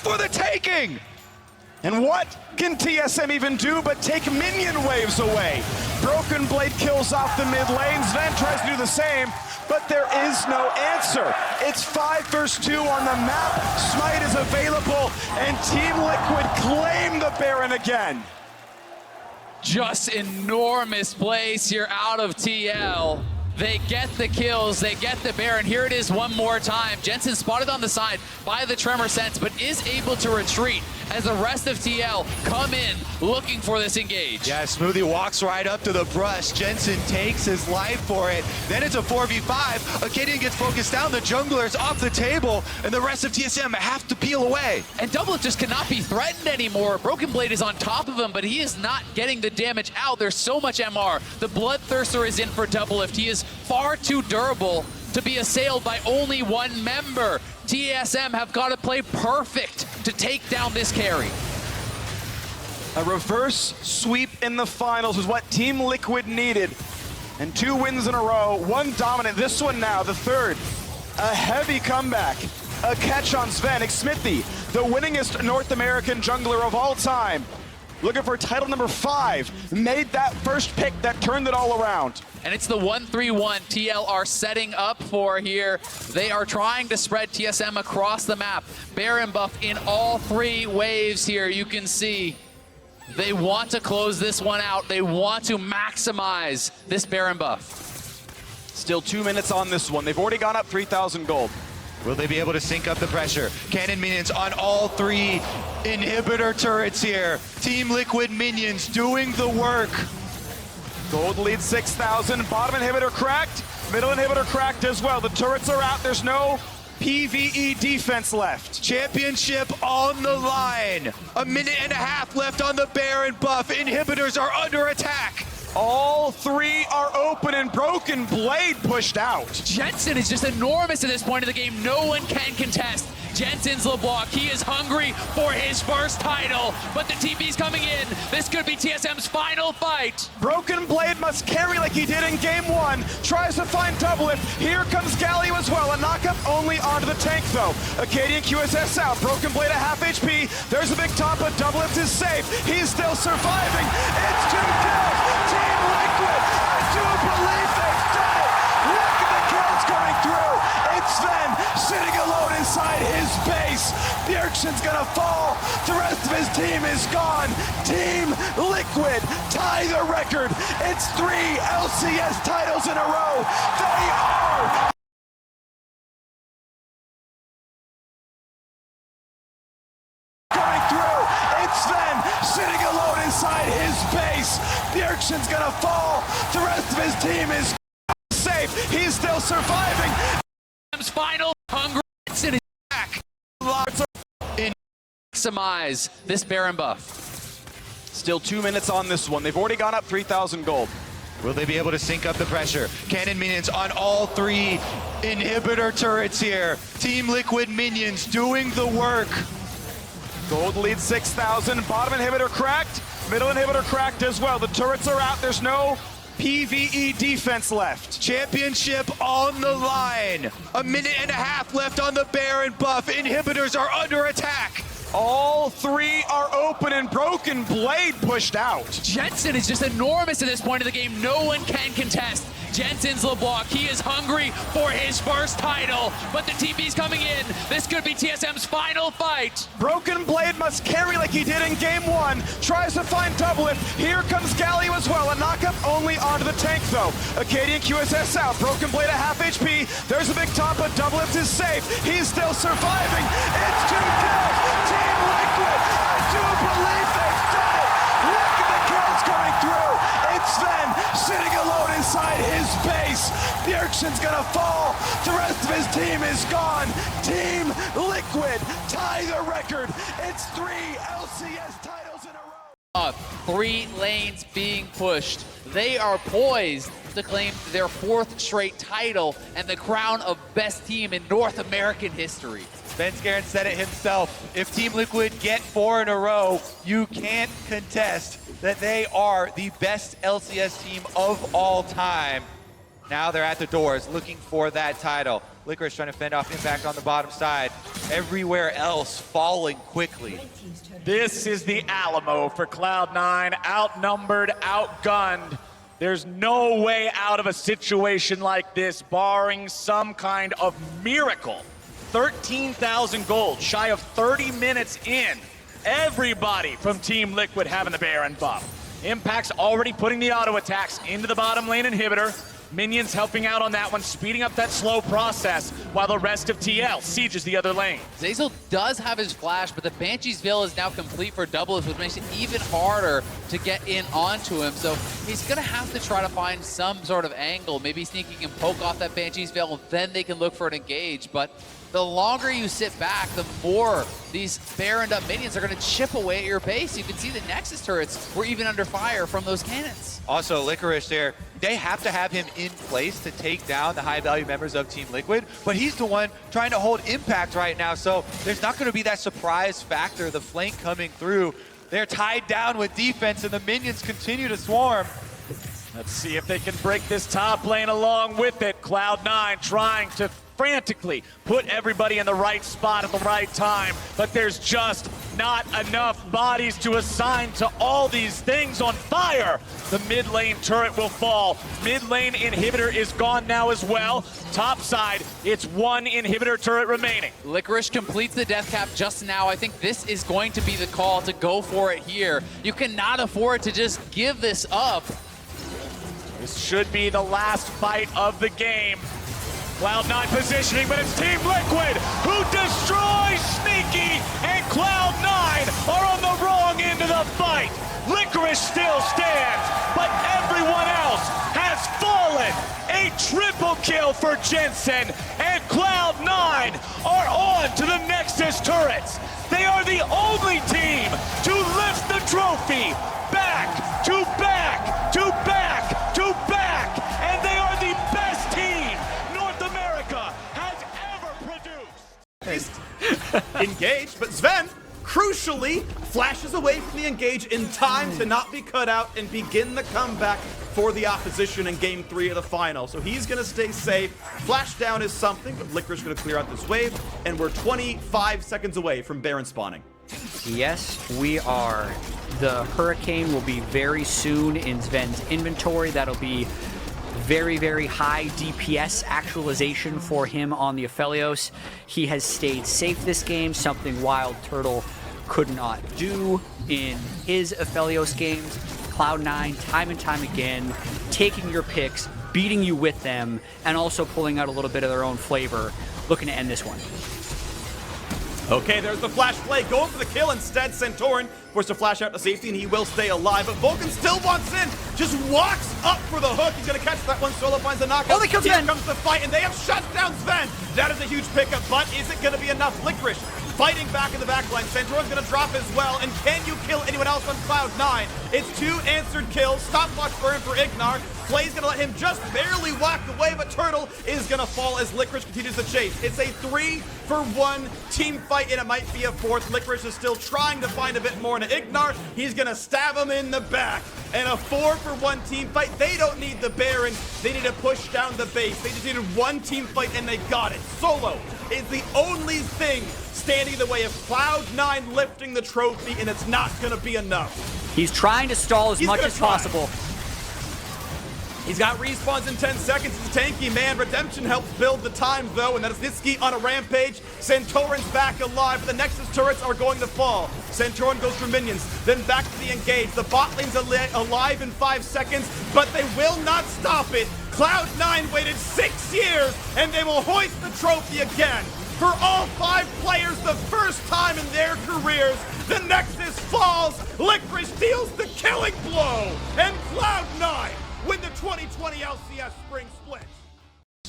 for the taking! And what can TSM even do but take minion waves away? Broken Blade kills off the mid lanes, then tries to do the same, but there is no answer. It's 5 versus 2 on the map, Smite is available, and Team Liquid claim the Baron again. Just enormous plays here out of TL. They get the kills, they get the Baron. Here it is one more time. Jensen spotted on the side by the Tremor Sense, but is able to retreat as the rest of TL come in looking for this engage. Yeah, Smoothie walks right up to the brush. Jensen takes his life for it. Then it's a 4v5. Acadian gets focused down. The jungler's off the table, and the rest of TSM have to peel away. And Doublelift just cannot be threatened anymore. Broken Blade is on top of him, but he is not getting the damage out. There's so much MR. The Bloodthirster is in for Doublelift. He is far too durable to be assailed by only one member. TSM have got to play perfect to take down this carry. A reverse sweep in the finals is what Team Liquid needed. And 2 wins in a row, 1 dominant, this one now, the 3rd. A heavy comeback, a catch on Sven. Smithy, the winningest North American jungler of all time. Looking for title number 5, made that first pick that turned it all around. And it's the 1-3-1 TL are setting up for here. They are trying to spread TSM across the map. Baron buff in all 3 waves here, you can see. They want to close this one out. They want to maximize this Baron buff. Still 2 minutes on this one. They've already gone up 3,000 gold. Will they be able to sync up the pressure? Cannon minions on all 3 inhibitor turrets here. Team Liquid minions doing the work. Gold lead 6,000, bottom inhibitor cracked, middle inhibitor cracked as well. The turrets are out, there's no PvE defense left. Championship on the line. 1.5 minutes left on the Baron buff. Inhibitors are under attack. All 3 are open and Broken Blade pushed out. Jensen is just enormous at this point of the game. No one can contest Jensen's LeBlanc. He is hungry for his first title, but the TP's coming in. This could be TSM's final fight. Broken Blade must carry like he did in game 1. Tries to find Doublelift. Here comes Galio as well. A knockup only onto the tank though. Acadian QSS out. Broken Blade at half HP. There's a big top, but Doublelift is safe. He's still surviving. It's 2 kills. Team Liquid, I do believe they've done it. Look at the kills coming through. It's Sven sitting alone inside his base. The Urchin's gonna fall. The rest of his team is gone. Team Liquid tie the record. It's 3 LCS titles in a row. They are coming through. It's Sven sitting alone inside his base. The Urchin's gonna fall. The rest of his team is safe. He's still surviving. Final hungry Jensen is back. In maximize this Baron buff. Still 2 minutes on this one. They've already gone up 3,000 gold. Will they be able to sync up the pressure? Cannon minions on all 3 inhibitor turrets here. Team Liquid minions doing the work. Gold lead 6,000, bottom inhibitor cracked, middle inhibitor cracked as well. The turrets are out, there's no PvE defense left. Championship on the line. 1.5 minutes left on the Baron buff. Inhibitors are under attack. All 3 are open and Broken Blade pushed out. Jensen is just enormous at this point of the game. No one can contest Jensen's LeBlanc. He is hungry for his first title, but the TP's coming in. This could be TSM's final fight. Broken Blade must carry like he did in game 1. Tries to find Doublelift. Here comes Galio as well. A knockup only onto the tank though. Acadian QSS out. Broken Blade at half HP. There's a big top, but Doublelift is safe. He's still surviving. It's 2 kills. Team Liquid, I do believe they've done it. Look at the kills coming through. It's Sven sitting alone inside his base. The Urchin's gonna fall. The rest of his team is gone. Team Liquid tie the record. It's 3 LCS titles in a row. 3 lanes being pushed. They are poised to claim their 4th straight title and the crown of best team in North American history. Spence Garen said it himself. If Team Liquid get 4 in a row, you can't contest that they are the best LCS team of all time. Now they're at the doors looking for that title. Licorice trying to fend off impact on the bottom side. Everywhere else falling quickly. This is the Alamo for Cloud9, outnumbered, outgunned. There's no way out of a situation like this, barring some kind of miracle. 13,000 gold, shy of 30 minutes in. Everybody from Team Liquid having the Baron buff. Impact's already putting the auto attacks into the bottom lane inhibitor. Minions helping out on that one, speeding up that slow process, while the rest of TL sieges the other lane. Zeyzal does have his flash, but the Banshee's Veil is now complete for Doublelift, which makes it even harder to get in onto him. So he's going to have to try to find some sort of angle, maybe sneaking and poke off that Banshee's Veil, and then they can look for an engage. But the longer you sit back, the more these Baroned up minions are going to chip away at your base. You can see the Nexus turrets were even under fire from those cannons. Also, Licorice there, they have to have him in place to take down the high-value members of Team Liquid, but he's the one trying to hold Impact right now, so there's not going to be that surprise factor, the flank coming through. They're tied down with defense, and the minions continue to swarm. Let's see if they can break this top lane along with it. Cloud9 trying to frantically put everybody in the right spot at the right time, but there's just not enough bodies to assign to all these things on fire. The mid lane turret will fall. Mid lane inhibitor is gone now as well. Top side, it's one inhibitor turret remaining. Licorice completes the death cap just now. I think this is going to be the call to go for it here. You cannot afford to just give this up. This should be the last fight of the game. Cloud9 positioning, but it's Team Liquid who destroys Sneaky, and Cloud9 are on the wrong end of the fight. Licorice still stands, but everyone else has fallen. A triple kill for Jensen, and Cloud9 are on to the Nexus turrets. They are the only team to lift the trophy back to back to back to back, and they are the best team North America has ever produced. Engaged, but Sven crucially flashes away from the engage in time to not be cut out and begin the comeback for the opposition in game 3 of the final. So he's gonna stay safe. Flash down is something, but Licorice gonna clear out this wave, and we're 25 seconds away from Baron spawning. Yes, we are. The Hurricane will be very soon in Sven's inventory. That'll be very, very high DPS actualization for him on the Aphelios. He has stayed safe this game, something Wild Turtle could not do in his Aphelios games. Cloud9, time and time again, taking your picks, beating you with them, and also pulling out a little bit of their own flavor, looking to end this one. Okay, there's the flash play, going for the kill instead. Centauran forced to flash out to safety, and he will stay alive, but Vulcan still wants in, just walks up for the hook. He's gonna catch that one, Solo finds the knockout. Oh, they killed Here Sven. comes the fight, and they have shut down Sven. That is a huge pickup, but is it gonna be enough? Licorice fighting back in the backline. Centauran's gonna drop as well, and can you kill anyone else on Cloud9? It's 2 answered kills, stopwatch burn for Ignar. Play's gonna let him just barely walk away, but Turtle is gonna fall as Licorice continues to chase. It's a 3-for-1 team fight, and it might be a 4th. Licorice is still trying to find a bit more into Ignar. He's gonna stab him in the back. And a 4-for-1 team fight. They don't need the Baron. They need to push down the base. They just needed one team fight, and they got it. Solo is the only thing standing in the way of Cloud9 lifting the trophy, and it's not gonna be enough. He's trying to stall as much as possible. He's got respawns in 10 seconds. He's a tanky man. Redemption helps build the time, though, and that is Niski on a rampage. Centauran's back alive, but the Nexus turrets are going to fall. Centauran goes for minions, then back to the engage. The bot lane's alive in 5 seconds, but they will not stop it. Cloud9 waited 6 years, and they will hoist the trophy again. For all 5 players, the first time in their careers, the Nexus falls. Licorice deals the killing blow, and Cloud9 win the 2020 LCS Spring Split.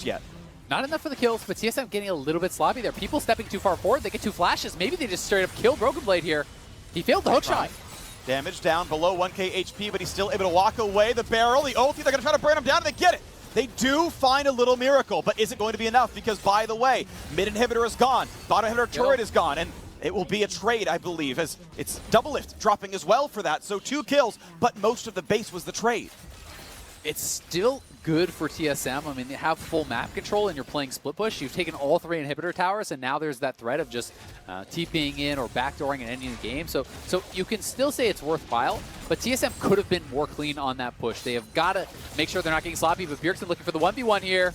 Yet. Not enough for the kills, but TSM getting a little bit sloppy there. People stepping too far forward, they get 2 flashes. Maybe they just straight up kill Broken Blade here. He failed the hook shot. Damage down below 1k HP, but he's still able to walk away. The barrel, the ulti, they're gonna try to burn him down, and they get it. They do find a little miracle, but is it going to be enough? Because, by the way, mid inhibitor is gone, bottom inhibitor turret is gone, and it will be a trade, I believe, as it's Doublelift dropping as well for that. So 2 kills, but most of the base was the trade. It's still good for TSM. I mean, they have full map control and you're playing split push. You've taken all 3 inhibitor towers, and now there's that threat of just TPing in or backdooring and ending the game. So you can still say it's worthwhile, but TSM could have been more clean on that push. They have got to make sure they're not getting sloppy, but Bjergsen looking for the 1v1 here.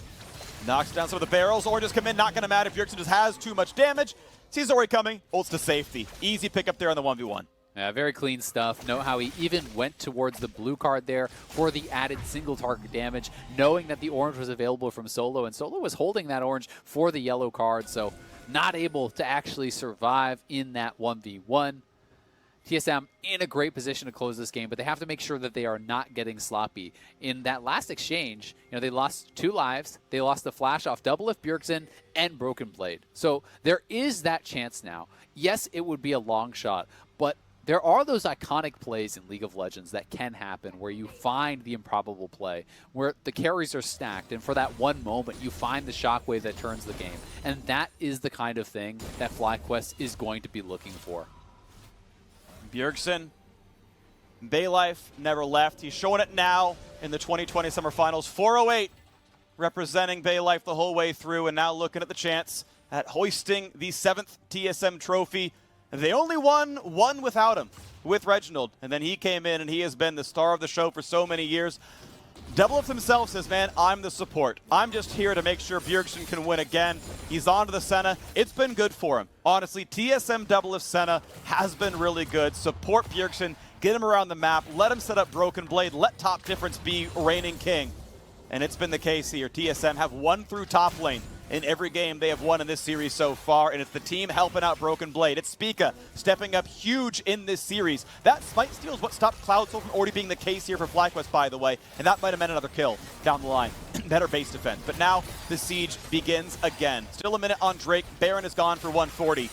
Knocks down some of the barrels. Oranges come in, not going to matter. Bjergsen just has too much damage. Sees Ori coming, ults to safety. Easy pick up there on the 1v1. Yeah, very clean stuff. Note how he even went towards the blue card there for the added single target damage, knowing that the orange was available from Solo, and Solo was holding that orange for the yellow card, so not able to actually survive in that 1v1. TSM in a great position to close this game, but they have to make sure that they are not getting sloppy. In that last exchange, they lost 2 lives. They lost the flash off Doublelift, Bjergsen, and Broken Blade. So there is that chance now. Yes, it would be a long shot, but there are those iconic plays in League of Legends that can happen where you find the improbable play, where the carries are stacked, and for that one moment, you find the shockwave that turns the game. And that is the kind of thing that FlyQuest is going to be looking for. Bjergsen, Baylife never left. He's showing it now in the 2020 Summer Finals. 408 representing Baylife the whole way through, and now looking at the chance at hoisting the 7th TSM trophy. They only won one without him, with Reginald, and then he came in and he has been the star of the show for so many years. Doublelift himself says, man, I'm the support. I'm just here to make sure Bjergsen can win again. He's on to the Senna. It's been good for him. Honestly, TSM Doublelift Senna has been really good. Support Bjergsen, get him around the map, let him set up Broken Blade, let Top Difference be reigning king. And it's been the case here. TSM have won through top lane in every game they have won in this series so far, and it's the team helping out Broken Blade. It's Spica stepping up huge in this series. That Smite Steal is what stopped Cloudsoul from already being the case here for FlyQuest, by the way, and that might have meant another kill down the line. Better base defense. But now the siege begins again. Still a minute on Drake. Baron is gone for 140.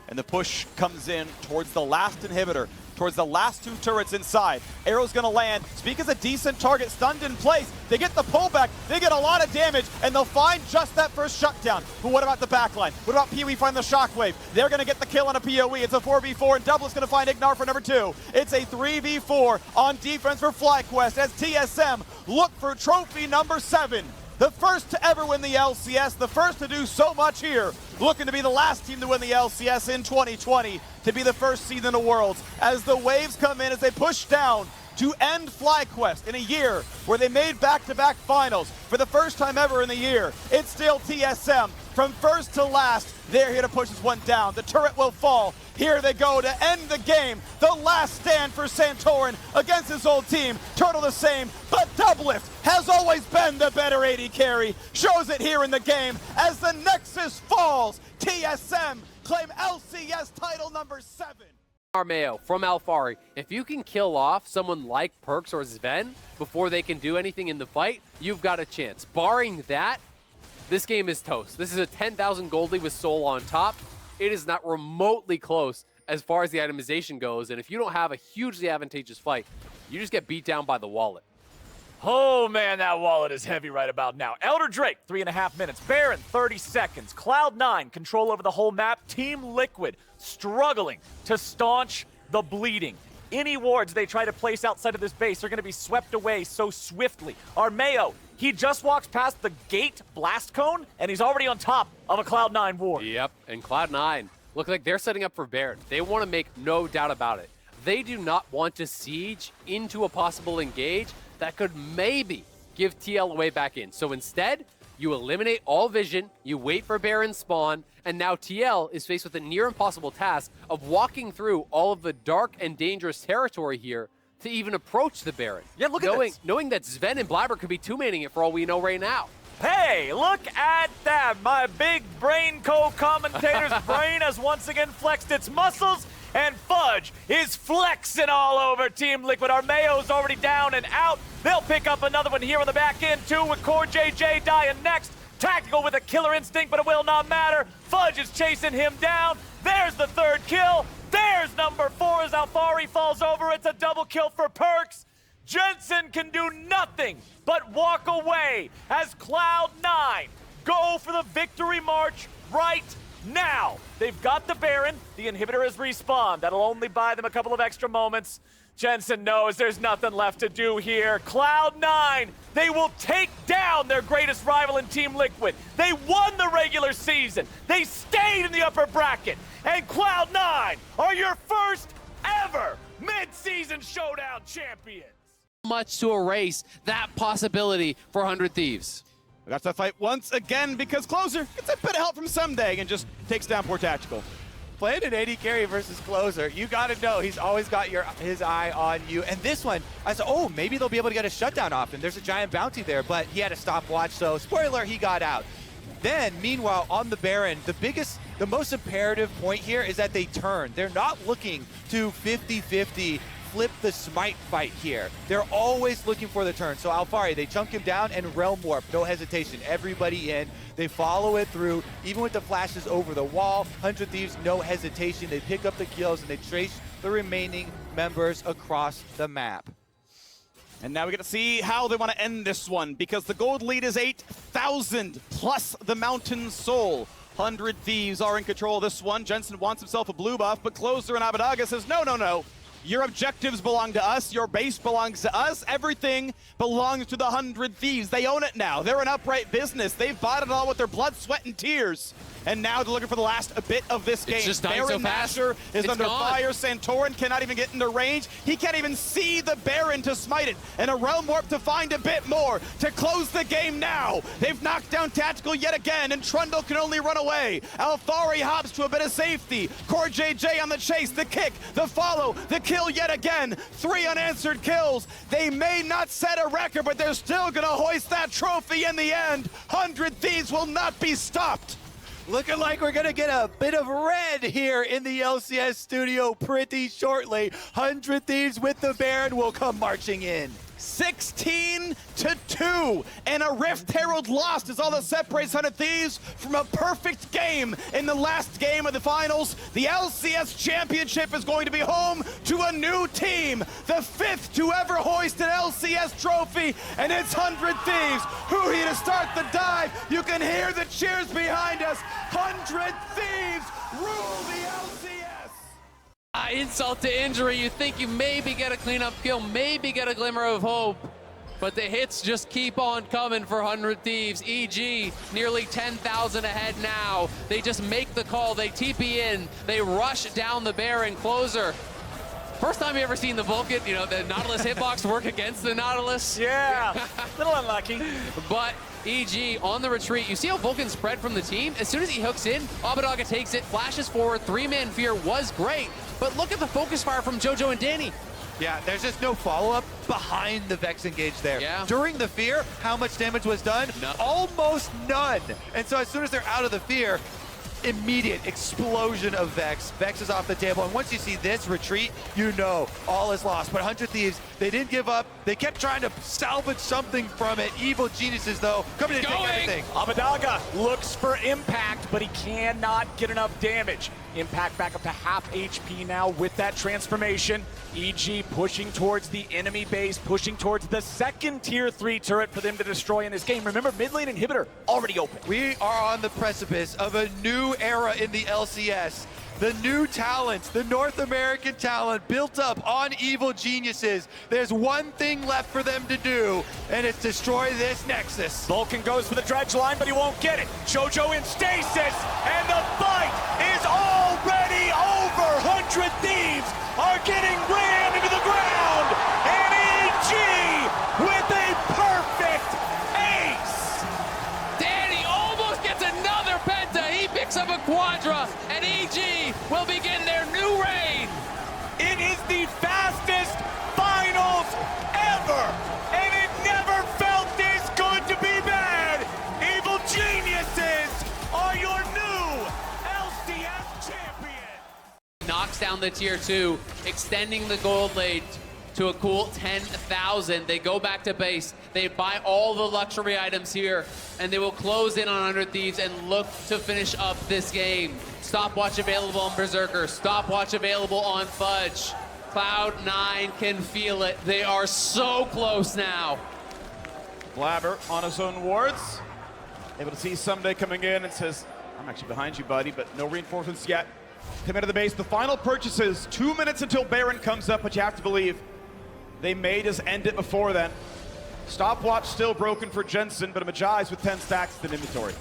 And the push comes in towards the last inhibitor, towards the last 2 turrets inside. Arrow's gonna land. Spica's a decent target, stunned in place. They get the pullback, they get a lot of damage, and they'll find just that first shutdown. But what about the backline? What about PoE find the shockwave? They're gonna get the kill on a PoE. It's a 4v4, and Double's gonna find Ignar for number 2. It's a 3v4 on defense for FlyQuest as TSM look for trophy number 7. The first to ever win the LCS, the first to do so much here. Looking to be the last team to win the LCS in 2020, to be the first seed in the Worlds. As the waves come in, as they push down to end FlyQuest in a year where they made back-to-back finals for the first time ever in the year. It's still TSM. From first to last, they're here to push this one down. The turret will fall. Here they go to end the game. The last stand for Santorin against his old team. Turtle the same, but Doublelift has always been the better AD carry. Shows it here in the game as the Nexus falls. TSM claim LCS title number 7. Armeo from Alphari, if you can kill off someone like Perkz or Zven before they can do anything in the fight, you've got a chance. Barring that, this game is toast. This is a 10,000 gold lead with Soul on top. It is not remotely close as far as the itemization goes, and if you don't have a hugely advantageous fight, you just get beat down by the wallet. Oh man, that wallet is heavy right about now. Elder Drake, 3.5 minutes. Baron, 30 seconds. Cloud9, control over the whole map. Team Liquid, struggling to staunch the bleeding. Any wards they try to place outside of this base are going to be swept away so swiftly. Armeo, he just walks past the gate blast cone, and he's already on top of a Cloud9 ward. Yep, and Cloud9 look like they're setting up for Baron. They want to make no doubt about it. They do not want to siege into a possible engage that could maybe give TL away back in. So instead, you eliminate all vision, you wait for Baron spawn, and now TL is faced with a near impossible task of walking through all of the dark and dangerous territory here to even approach the Baron. Yeah, look at this. Knowing that Zven and Blabber could be two-manning it for all we know right now. Hey, look at that. My big brain co-commentator's brain has once again flexed its muscles, and Fudge is flexing all over Team Liquid. Armeo's already down and out. They'll pick up another one here on the back end, too, with Core JJ dying next. Tactical with a killer instinct, but it will not matter. Fudge is chasing him down. There's the 3rd kill. There's number 4 as Alphari falls over. It's a double kill for Perkz. Jensen can do nothing but walk away as Cloud9 go for the victory march right Now, they've got the Baron. The inhibitor has respawned. That'll only buy them a couple of extra moments. Jensen knows there's nothing left to do here. Cloud9, they will take down their greatest rival in Team Liquid. They won the regular season. They stayed in the upper bracket. And Cloud9 are your first ever mid-season showdown champions. Much to erase that possibility for 100 Thieves. We got to fight once again because Closer gets a bit of help from Someday and just takes down poor Tactical. Playing an AD carry versus Closer, you gotta know he's always got his eye on you. And this one, I said, oh, maybe they'll be able to get a shutdown off him. There's a giant bounty there, but he had a stopwatch, so spoiler, he got out. Then, meanwhile, on the Baron, the most imperative point here is that they turn. They're not looking to 50-50 flip the smite fight here. They're always looking for the turn. So Alfari, they chunk him down and Realm Warp, no hesitation. Everybody in, they follow it through, even with the flashes over the wall. 100 Thieves, no hesitation. They pick up the kills and they trace the remaining members across the map. And now we get to see how they want to end this one because the gold lead is 8,000 plus the Mountain Soul. 100 Thieves are in control of this one. Jensen wants himself a blue buff, but Closer and Abadaga says, no, no, no. Your objectives belong to us. Your base belongs to us. Everything belongs to the 100 Thieves. They own it now. They're an upright business. They've bought it all with their blood, sweat, and tears. And now they're looking for the last bit of this game. It's just dying so fast. Masher is It's under gone. fire. Santorin cannot even get into range. He can't even see the Baron to smite it. And a Realm Warp to find a bit more to close the game now. They've knocked down Tactical yet again, and Trundle can only run away. Alfari hops to a bit of safety. Core JJ on the chase, the kick, the follow, the kill yet again. 3 unanswered kills. They may not set a record, but they're still gonna hoist that trophy in the end. 100 Thieves will not be stopped. Looking like we're gonna get a bit of red here in the LCS studio pretty shortly. 100 Thieves with the Baron will come marching in. 16-2, and a Rift Herald lost is all that separates 100 Thieves from a perfect game in the last game of the finals. The LCS Championship is going to be home to a new team, the 5th to ever hoist an LCS trophy, and it's 100 Thieves who here to start the dive. You can hear the cheers behind us. 100 Thieves rule the LCS. Insult to injury, you think you maybe get a cleanup kill, maybe get a glimmer of hope, but the hits just keep on coming for 100 Thieves. EG nearly 10,000 ahead now. They just make the call, they TP in, they rush down the Baron. Closer. First time you ever seen the Vulcan, you know, the Nautilus hitbox work against the Nautilus. Yeah, little unlucky. But EG on the retreat. You see how Vulcan spread from the team? As soon as he hooks in, Abadaga takes it, flashes forward, 3-man fear was great. But look at the focus fire from JoJo and Danny. Yeah, there's just no follow-up behind the Vex engage there. Yeah. During the fear, how much damage was done? None. Almost none. And so as soon as they're out of the fear, immediate explosion of Vex. Vex is off the table, and once you see this retreat, you know all is lost. But 100 Thieves, they didn't give up. They kept trying to salvage something from it. Evil geniuses, though, coming in to take everything. Abadaga looks for impact, but he cannot get enough damage. Impact back up to half HP now with that transformation. EG pushing towards the enemy base, pushing towards the second tier 3 turret for them to destroy in this game. Remember, mid lane inhibitor already open. We are on the precipice of a new era in the LCS. The new talents, the North American talent built up on evil geniuses. There's one thing left for them to do, and it's destroy this Nexus. Vulcan goes for the dredge line, but he won't get it. JoJo in stasis, and the fight is already over. 100 Thieves are getting rammed into the ground, and EG with a perfect ace. Danny almost gets another penta. He picks up a quadra, and EG will begin their new reign. It is the fastest finals ever, and it never felt this good to be bad. Evil geniuses are your new LCS champion. Knocks down the tier 2, extending the gold lead to a cool 10,000. They go back to base. They buy all the luxury items here, and they will close in on 100 Thieves and look to finish up this game. Stopwatch available on Berserker. Stopwatch available on Fudge. Cloud9 can feel it. They are so close now. Blabber on his own wards. Able to see Someday coming in and says, I'm actually behind you, buddy, but no reinforcements yet. Come into the base. The final purchases, 2 minutes until Baron comes up, but you have to believe they may just end it before then. Stopwatch still broken for Jensen, but a Magi's with 10 stacks in inventory.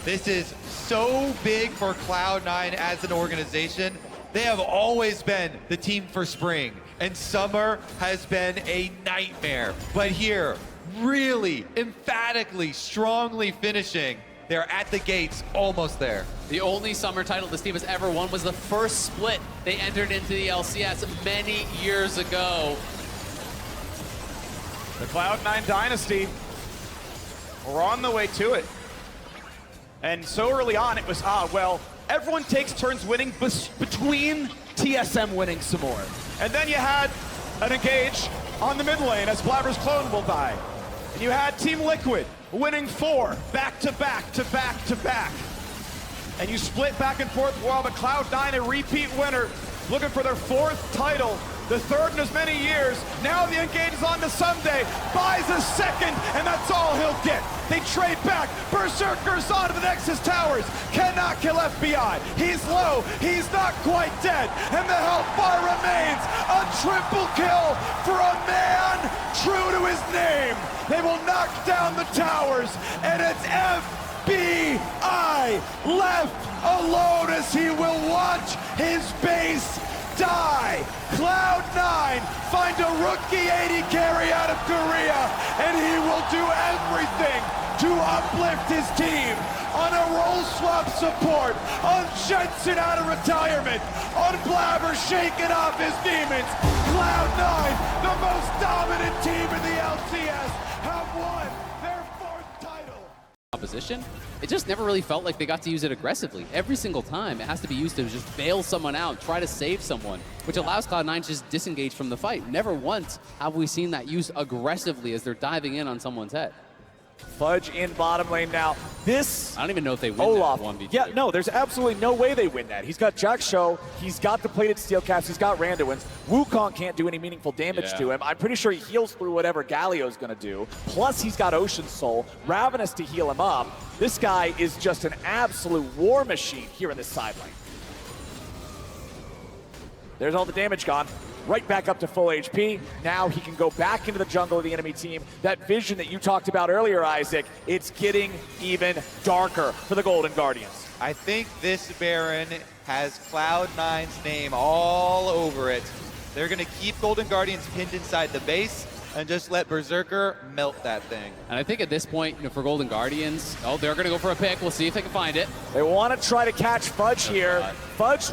This is so big for Cloud9 as an organization. They have always been the team for spring, and summer has been a nightmare. But here, really emphatically, strongly finishing. They're at the gates, almost there. The only summer title this team has ever won was the first split they entered into the LCS many years ago. The Cloud9 dynasty, we're on the way to it. And so early on, it was, well, everyone takes turns winning between TSM winning some more. And then you had an engage on the mid lane as Blabber's clone will die. And you had Team Liquid winning 4 back to back to back to back. And you split back and forth while the Cloud9, a repeat winner, looking for their 4th title, the 3rd in as many years. Now the engage is on to Someday, buys a 2nd, and that's all he'll get. They trade back, Berserker's onto the Nexus towers, cannot kill FBI. He's low, he's not quite dead, and the Hellfire remains. A triple kill for a man true to his name. They will knock down the towers, and it's FBI left alone as he will watch his base die. Cloud9 find a rookie 80 carry out of Korea, and he will do everything to uplift his team. On a role swap support, on Jensen out of retirement, on Blabber shaking off his demons. Cloud9, the most dominant team in the LCS, have won their 4th title. Opposition, it just never really felt like they got to use it aggressively. Every single time, it has to be used to just bail someone out, try to save someone, which allows Cloud9 to just disengage from the fight. Never once have we seen that used aggressively as they're diving in on someone's head. Fudge in bottom lane now. This I don't even know if they win Olaf. that 1v2. Yeah, no, there's absolutely no way they win that. He's got Jack Show, he's got the plated steel caps, he's got Randuin's. Wukong can't do any meaningful damage to him. I'm pretty sure he heals through whatever Galio's gonna do. Plus he's got Ocean Soul, Ravenous to heal him up. This guy is just an absolute war machine here in this side lane. There's all the damage gone. Right back up to full HP. Now he can go back into the jungle of the enemy team. That vision that you talked about earlier, Isaac, it's getting even darker for the Golden Guardians. I think this Baron has Cloud9's name all over it. They're going to keep Golden Guardians pinned inside the base and just let Berserker melt that thing. And I think at this point, for Golden Guardians, they're going to go for a pick. We'll see if they can find it. They want to try to catch Fudge here. Fudge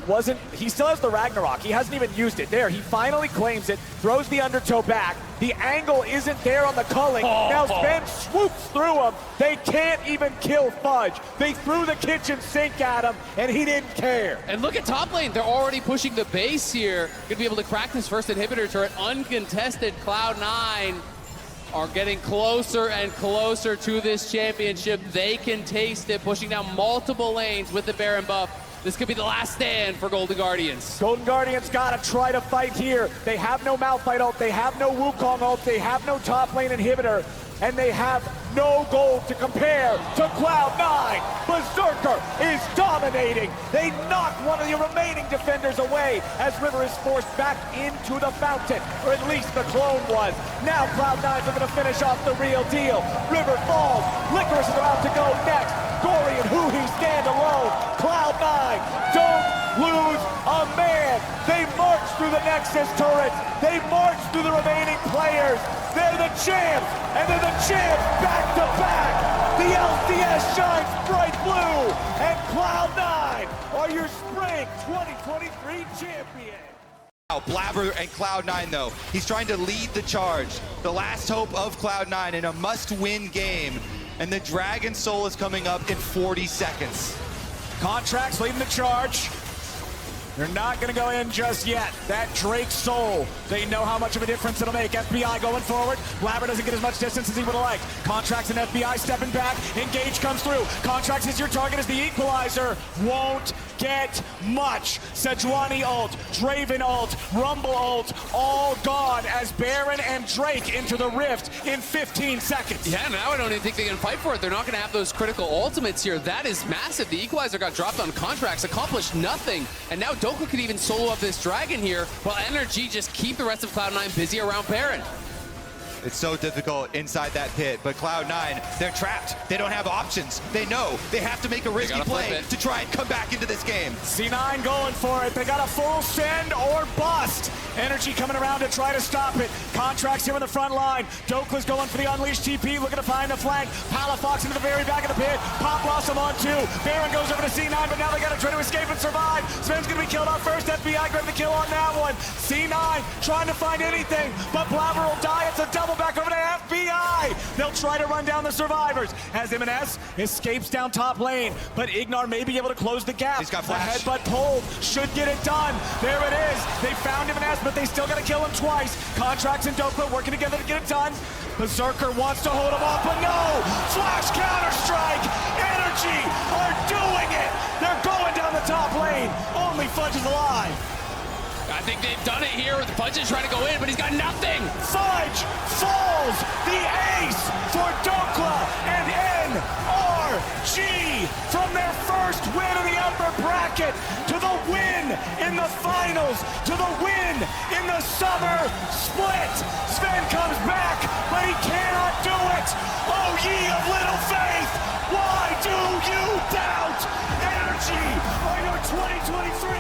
he still has the Ragnarok. He hasn't even used it. There, he finally claims it, throws the undertow back. The angle isn't there on the culling. Now Sven swoops through him. They can't even kill Fudge. They threw the kitchen sink at him, and he didn't care. And look at top lane. They're already pushing the base here. Going to be able to crack this first inhibitor turret. Uncontested. Cloud9 are getting closer and closer to this championship. They can taste it, pushing down multiple lanes with the Baron buff. This could be the last stand for Golden Guardians. Golden Guardians gotta try to fight here. They have no Malphite ult, they have no Wukong ult, they have no top lane inhibitor, and they have no gold to compare to Cloud9. Berserker is dominating. They knock one of the remaining defenders away as River is forced back into the fountain, or at least the clone was. Now Cloud9 are gonna finish off the real deal. River falls, Licorice is about to go next. Gory and Huhi stand alone. Cloud9 don't lose a man. They march through the Nexus turrets. They march through the remaining players. They're the champs, and they're the champs back to back. The LCS shines bright blue, and Cloud9 are your spring 2023 champion. Blabber and Cloud9 though, he's trying to lead the charge. The last hope of Cloud9 in a must-win game. And the Dragon Soul is coming up in 40 seconds. Contracts leading the charge. They're not going to go in just yet. That Drake Soul, they know how much of a difference it'll make. FBI going forward. Blabber doesn't get as much distance as he would have liked. Contracts and FBI stepping back. Engage comes through. Contracts is your target as the equalizer. Won't get much. Sejuani ult, Draven ult, Rumble ult, all gone as Baron and Drake into the Rift in 15 seconds. Yeah, now I don't even think they can fight for it. They're not going to have those critical ultimates here. That is massive. The Equalizer got dropped on contracts, accomplished nothing. And now Doka could even solo up this dragon here, while Energy just keep the rest of Cloud9 busy around Baron. It's so difficult inside that pit, but Cloud9, they're trapped. They don't have options. They know they have to make a risky play to try and come back into this game. C9 going for it. They got a full send or bust. Energy coming around to try to stop it. Contracts here on the front line. Dokla's going for the Unleashed TP, looking to find the flank. Palafox into the very back of the pit. Pop Blossom on 2. Baron goes over to C9, but now they got to try to escape and survive. Sven's going to be killed off first. FBI grabbing the kill on that one. C9 trying to find anything, but Blabber will die. It's a double back over to FBI. They'll try to run down the survivors as M&S escapes down top lane, but Ignar may be able to close the gap. He's got The flash. headbutt pulled should get it done. There it is. They found M&S, but they still got to kill him twice. Contracts and Dokla working together to get it done. Berserker wants to hold him off, but no! Flash counter-strike! Energy are doing it! They're going down the top lane. Only Fudge is alive. I think they've done it here. The Fudge is trying to go in, but he's got nothing. Fudge falls the ace for Dokla and NRG from their first win in the upper bracket to the win in the finals to the win in the summer split. Sven comes back, but he cannot do it. Oh, ye of little faith, why do you doubt? Energy are your 2023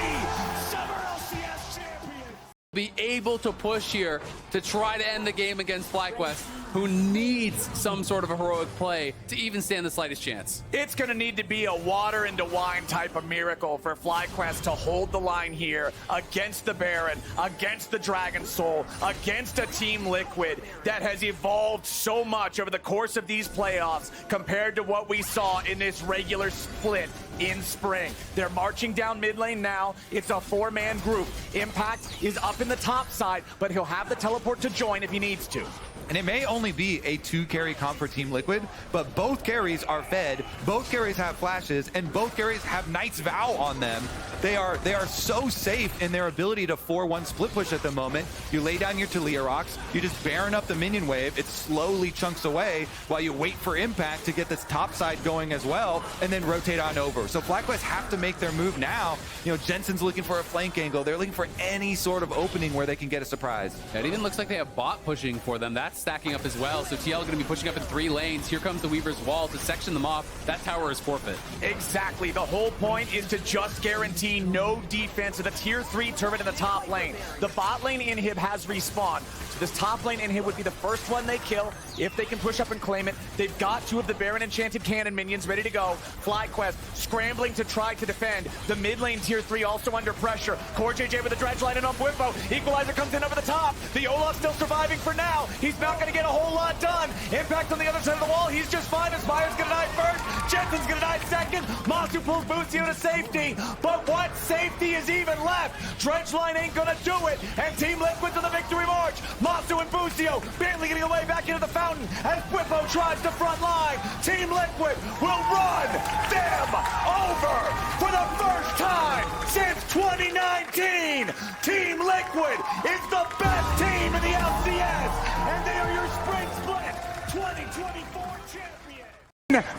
summer LCS champion. Be able to push here to try to end the game against FlyQuest, who needs some sort of a heroic play to even stand the slightest chance. It's going to need to be a water into wine type of miracle for FlyQuest to hold the line here against the Baron, against the Dragon Soul, against a Team Liquid that has evolved so much over the course of these playoffs compared to what we saw in this regular split in spring. They're marching down mid lane now. It's a 4-man group. Impact is up in the top side, but he'll have the teleport to join if he needs to. And it may only be a 2-carry comp for Team Liquid, but both carries are fed, both carries have flashes, and both carries have Knight's Vow on them. They are so safe in their ability to 4-1 split push at the moment. You lay down your Talia rocks, you just Baron up the minion wave, it slowly chunks away while you wait for Impact to get this top side going as well, and then rotate on over. So FlyQuest have to make their move now. You know, Jensen's looking for a flank angle. They're looking for any sort of opening where they can get a surprise. It even looks like they have bot pushing for them. That's stacking up as well. So TL going to be pushing up in 3 lanes. Here comes the Weaver's Wall to section them off. That tower is forfeit. Exactly. The whole point is to just guarantee no defense of the tier 3 turret in the top lane. The bot lane inhib has respawned. So this top lane inhib would be the first one they kill if they can push up and claim it. They've got 2 of the Baron Enchanted Cannon minions ready to go. FlyQuest scrambling to try to defend. The mid lane tier 3 also under pressure. Core JJ with the dredge line in on Bwimbo. Equalizer comes in over the top. The Olaf still surviving for now. He's not going to get a whole lot done. Impact on the other side of the wall. He's just fine. Aspire's going to die first. Jensen's going to die second. Masu pulls Boostio to safety. But what safety is even left? Dredge line ain't going to do it. And Team Liquid's on the victory march. Masu and Boostio barely getting away back into the fountain as Whippo tries to front line. Team Liquid will run them over for the first time since 2019. Team Liquid is the best team in the LCS, and they are your Spring Split 2024 champions.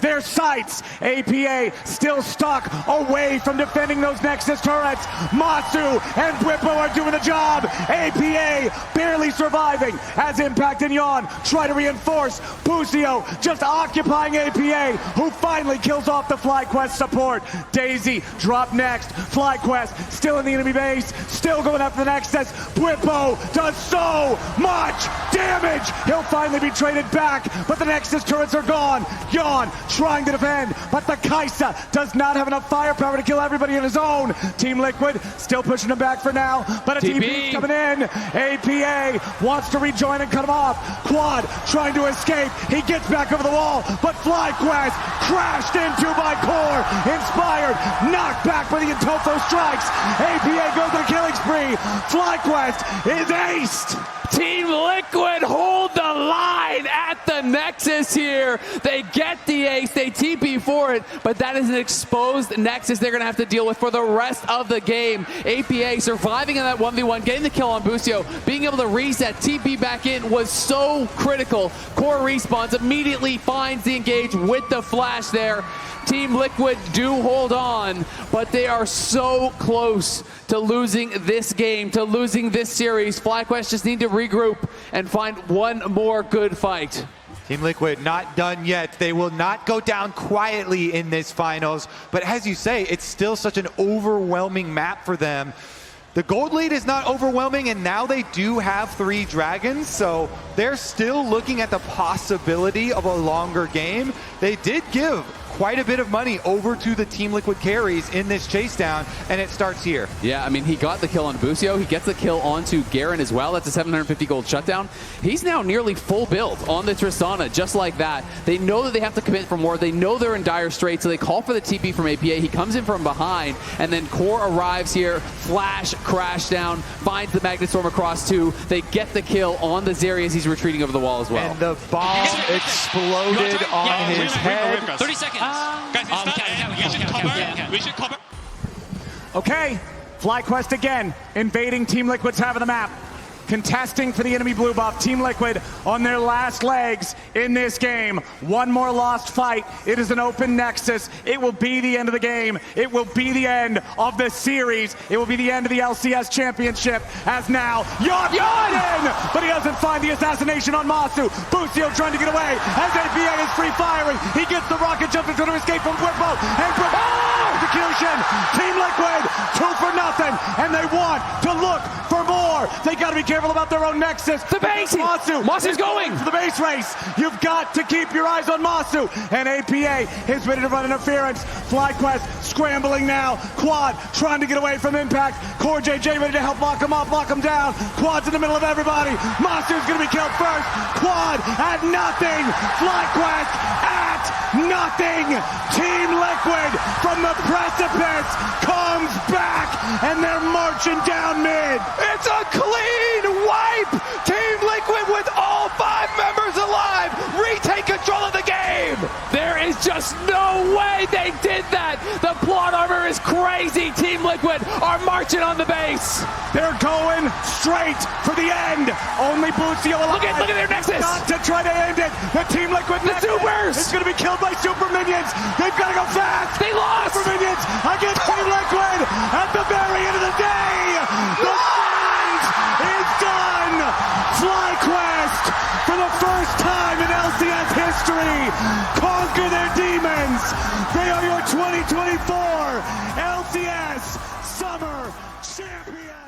Their sights. APA still stuck away from defending those Nexus turrets. Masu and Bwimbo are doing the job. APA barely surviving as Impact and Yawn try to reinforce. Busio just occupying APA, who finally kills off the FlyQuest support. Daisy drop next. FlyQuest still in the enemy base, still going after the Nexus. Bwimbo does so much damage. He'll finally be traded back, but the Nexus turrets are gone. Yawn trying to defend, but the Kaisa does not have enough firepower to kill everybody on his own. Team Liquid still pushing him back for now, but a TP coming in. APA wants to rejoin and cut him off. Quad trying to escape. He gets back over the wall, but FlyQuest crashed into by Core. Inspired, knocked back by the Intofo strikes. APA goes on a killing spree. FlyQuest is aced. Team Liquid hold the line at the Nexus here. They get the ace. they TP for it, but that is an exposed Nexus they're going to have to deal with for the rest of the game. APA surviving in that 1v1, getting the kill on Busio, being able to reset, TP back in was so critical. Core respawns, immediately finds the engage with the flash there. Team Liquid do hold on, but they are so close to losing this game, to losing this series. FlyQuest just need to regroup and find one more good fight. Team Liquid not done yet. They will not go down quietly in this finals, but as you say, it's still such an overwhelming map for them. The gold lead is not overwhelming, and now they do have 3 dragons, so they're still looking at the possibility of a longer game. They did give quite a bit of money over to the Team Liquid carries in this chase down, and it starts here. Yeah, I mean, he got the kill on Busio. He gets the kill onto Garen as well. That's a 750 gold shutdown. He's now nearly full build on the Tristana, just like that. They know that they have to commit for more. They know they're in dire straits, so they call for the TP from APA. He comes in from behind, and then Core arrives here. Flash, crash down, finds the Magnet Storm across 2. They get the kill on the Zeri as he's retreating over the wall as well. And the bomb exploded on his head. 30 seconds. Guys, we should cover. Okay, FlyQuest again, invading Team Liquid's half of the map. Contesting for the enemy blue buff. Team Liquid on their last legs in this game. One more lost fight. It is an open Nexus. It will be the end of the game. It will be the end of the series. It will be the end of the LCS championship as now Yacht in! But he doesn't find the assassination on Masu. Busio trying to get away as APA is free firing. He gets the rocket jump to try to escape from Whippo and execution. Team Liquid 2 for nothing, and they want to look for more. They got to be careful about their own Nexus. The base! Masu's going for the base race. You've got to keep your eyes on Masu. And APA is ready to run interference. FlyQuest scrambling now. Quad trying to get away from Impact. Core JJ ready to help lock him up, lock him down. Quad's in the middle of everybody. Masu's going to be killed first. Quad at nothing. FlyQuest at nothing. Team Liquid from the precipice comes back, and they're marching down mid. It's a clean wipe! Team Liquid with all 5 members alive retake control of the game! There is just no way they did that! The plot armor is crazy! Team Liquid are marching on the base! They're going straight for the end! Only Busio alive! Look at their Nexus! Got to try to end it! The Team Liquid The supers! is going to be killed by super minions! They've got to go fast! They lost! Super minions against Team Liquid at the very end of the day! The fight is done! FlyQuest, for the first time in LCS history, conquer their demons! They are your 2024 LCS Summer Champions!